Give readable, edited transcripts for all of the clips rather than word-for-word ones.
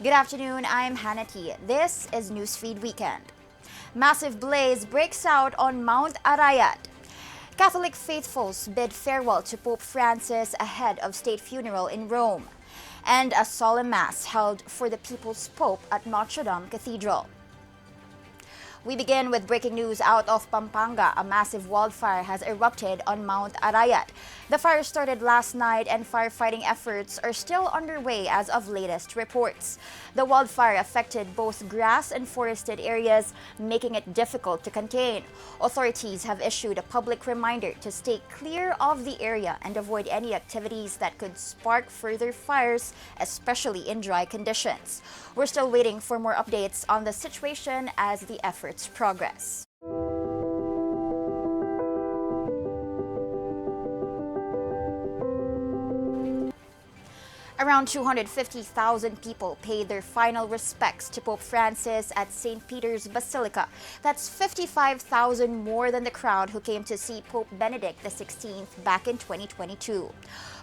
Good afternoon, I'm Hannah T. This is Newsfeed Weekend. Massive blaze breaks out on Mount Arayat. Catholic faithfuls bid farewell to Pope Francis ahead of state funeral in Rome. And a solemn mass held for the people's Pope at Notre Dame Cathedral. We begin with breaking news out of Pampanga. A massive wildfire has erupted on Mount Arayat. The fire started last night and firefighting efforts are still underway as of latest reports. The wildfire affected both grass and forested areas, making it difficult to contain. Authorities have issued a public reminder to stay clear of the area and avoid any activities that could spark further fires, especially in dry conditions. We're still waiting for more updates on the situation as the efforts progress. Around 250,000 people paid their final respects to Pope Francis at St. Peter's Basilica. That's 55,000 more than the crowd who came to see Pope Benedict XVI back in 2022.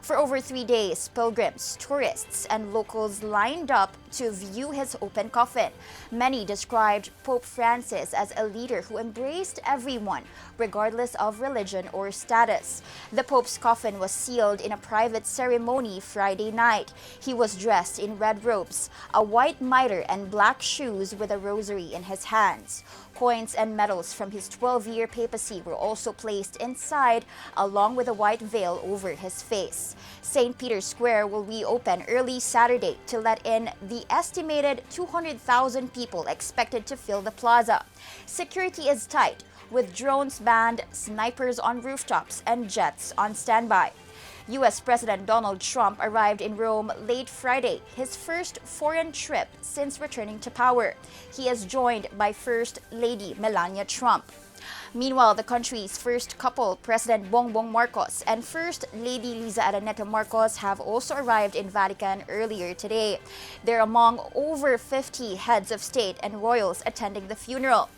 For over 3 days, pilgrims, tourists, and locals lined up to view his open coffin. Many described Pope Francis as a leader who embraced everyone, regardless of religion or status. The Pope's coffin was sealed in a private ceremony Friday night. He was dressed in red robes, a white mitre, and black shoes with a rosary in his hands. Coins and medals from his 12-year papacy were also placed inside, along with a white veil over his face. St. Peter's Square will reopen early Saturday to let in the estimated 200,000 people expected to fill the plaza. Security is tight, with drones banned, snipers on rooftops, and jets on standby. U.S. President Donald Trump arrived in Rome late Friday, his first foreign trip since returning to power. He is joined by First Lady Melania Trump. Meanwhile, the country's first couple, President Bongbong Marcos and First Lady Liza Araneta Marcos, have also arrived in Vatican earlier today. They're among over 50 heads of state and royals attending the funeral.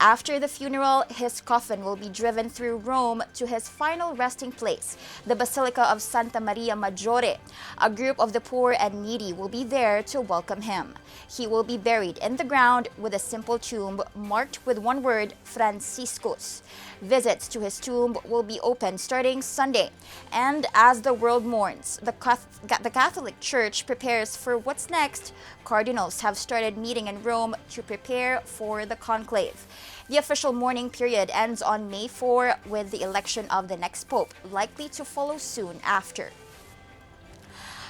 After the funeral, his coffin will be driven through Rome to his final resting place, the Basilica of Santa Maria Maggiore. A group of the poor and needy will be there to welcome him. He will be buried in the ground with a simple tomb marked with one word, Franciscus. Visits to his tomb will be open starting Sunday. And as the world mourns, the Catholic Church prepares for what's next. Cardinals have started meeting in Rome to prepare for the conclave. The official mourning period ends on May 4 with the election of the next pope, likely to follow soon after.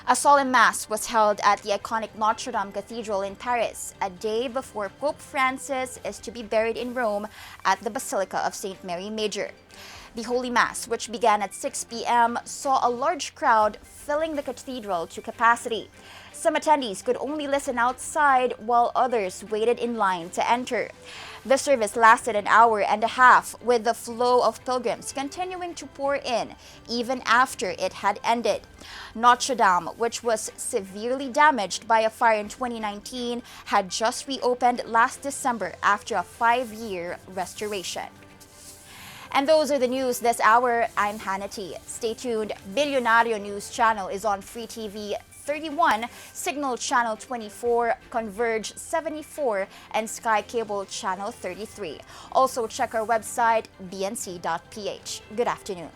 A solemn mass was held at the iconic Notre Dame Cathedral in Paris, a day before Pope Francis is to be buried in Rome at the Basilica of St. Mary Major. The Holy Mass, which began at 6 p.m., saw a large crowd filling the cathedral to capacity. Some attendees could only listen outside while others waited in line to enter. The service lasted an hour and a half, with the flow of pilgrims continuing to pour in even after it had ended. Notre Dame, which was severely damaged by a fire in 2019, had just reopened last December after a 5-year restoration. And those are the news this hour. I'm Hannah T. Stay tuned. Billionario News Channel is on Free TV 31, Cignal Channel 24, Converge 74, and SkyCable Channel 33. Also check our website, bnc.ph. Good afternoon.